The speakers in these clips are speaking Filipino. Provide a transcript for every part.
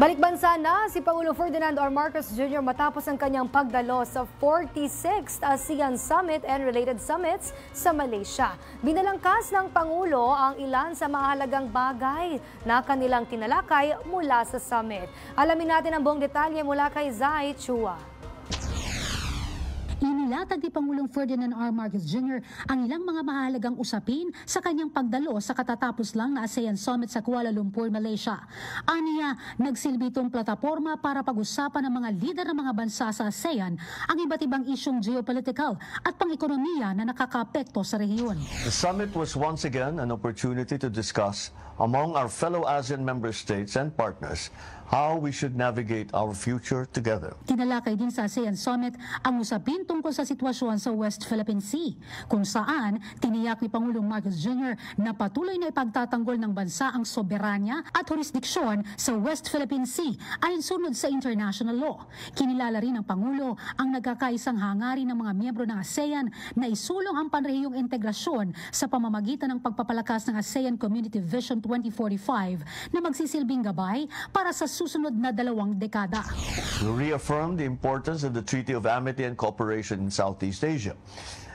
Balik bansa na si Pangulo Ferdinand R. Marcos Jr. matapos ang kanyang pagdalo sa 46th ASEAN Summit and related summits sa Malaysia. Binalangkas ng Pangulo ang ilan sa mahalagang bagay na kanilang tinalakay mula sa summit. Alamin natin ang buong detalye mula kay Zai Chua. Inilatag ni Pangulong Ferdinand R. Marcos Jr. ang ilang mga mahalagang usapin sa kanyang pagdalo sa katatapos lang na ASEAN Summit sa Kuala Lumpur, Malaysia. Aniya, nagsilbi itong plataporma para pag-usapan ng mga lider ng mga bansa sa ASEAN ang iba't ibang isyong geopolitical at pang-ekonomiya na nakakaapekto sa rehiyon. The summit was once again an opportunity to discuss among our fellow ASEAN member states and partners how we should navigate our future together. Tinalakay din sa ASEAN Summit ang usapin tungkol sa sitwasyon sa West Philippine Sea, kung saan tiniyak ni Pangulong Marcos Jr. na patuloy na ipagtatanggol ng bansa ang soberanya at jurisdiksyon sa West Philippine Sea alinsunod sa international law. Kinilala rin ng Pangulo ang nagkakaisang hangarin ng mga miyembro ng ASEAN na isulong ang panrehiyong integrasyon sa pamamagitan ng pagpapalakas ng ASEAN Community Vision 2045 na magsisilbing gabay para sa susunod na 2 dekada. We reaffirm the importance of the Treaty of Amity and Cooperation in Southeast Asia.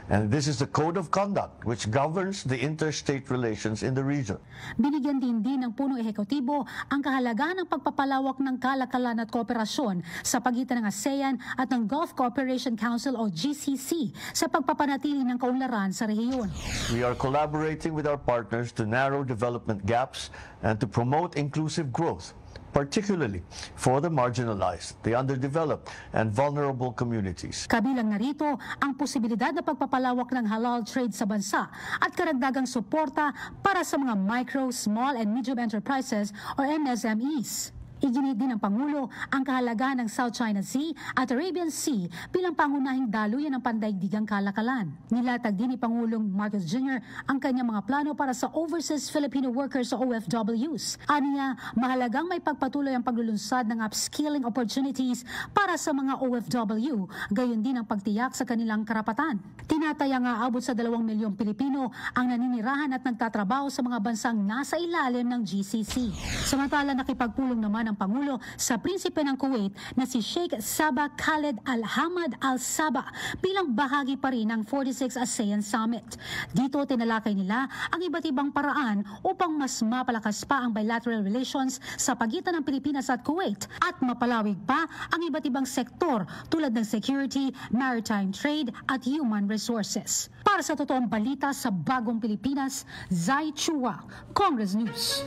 And this is the code of conduct which governs the interstate relations in the region. Binigyan din ng punong ehekutibo ang kahalagahan ng pagpapalawak ng kalakalan at kooperasyon sa pagitan ng ASEAN at ng Gulf Cooperation Council o GCC sa pagpapanatili ng kaunlaran sa rehiyon. We are collaborating with our partners to narrow development gaps and to promote inclusive growth, particularly for the marginalized, the underdeveloped, and vulnerable communities. Kabilang narito ang posibilidad na pagpapalawak ng halal trade sa bansa at karagdagang suporta para sa mga micro, small, and medium enterprises o MSMEs. Iginit din ng Pangulo ang kahalagahan ng South China Sea at Arabian Sea bilang pangunahing daluyan ng pandaigdigang kalakalan. Nilatag din ni Pangulong Marcos Jr. ang kanyang mga plano para sa overseas Filipino workers o OFWs. Aniya, mahalagang may pagpatuloy ang paglulunsad ng upskilling opportunities para sa mga OFW, gayon din ang pagtiyak sa kanilang karapatan. Tinatayang aabot sa 2 milyong Pilipino ang naninirahan at nagtatrabaho sa mga bansang nasa ilalim ng GCC. Samantala, nakipagpulong naman ng Pangulo sa prinsipe ng Kuwait na si Sheikh Sabah Khaled Al Hamad Al Sabah bilang bahagi pa rin ng 46 ASEAN Summit. Dito tinalakay nila ang iba't ibang paraan upang mas mapalakas pa ang bilateral relations sa pagitan ng Pilipinas at Kuwait at mapalawig pa ang iba't ibang sektor tulad ng security, maritime trade at human resources. Para sa totoong balita sa Bagong Pilipinas, Zai Chua, Congress News.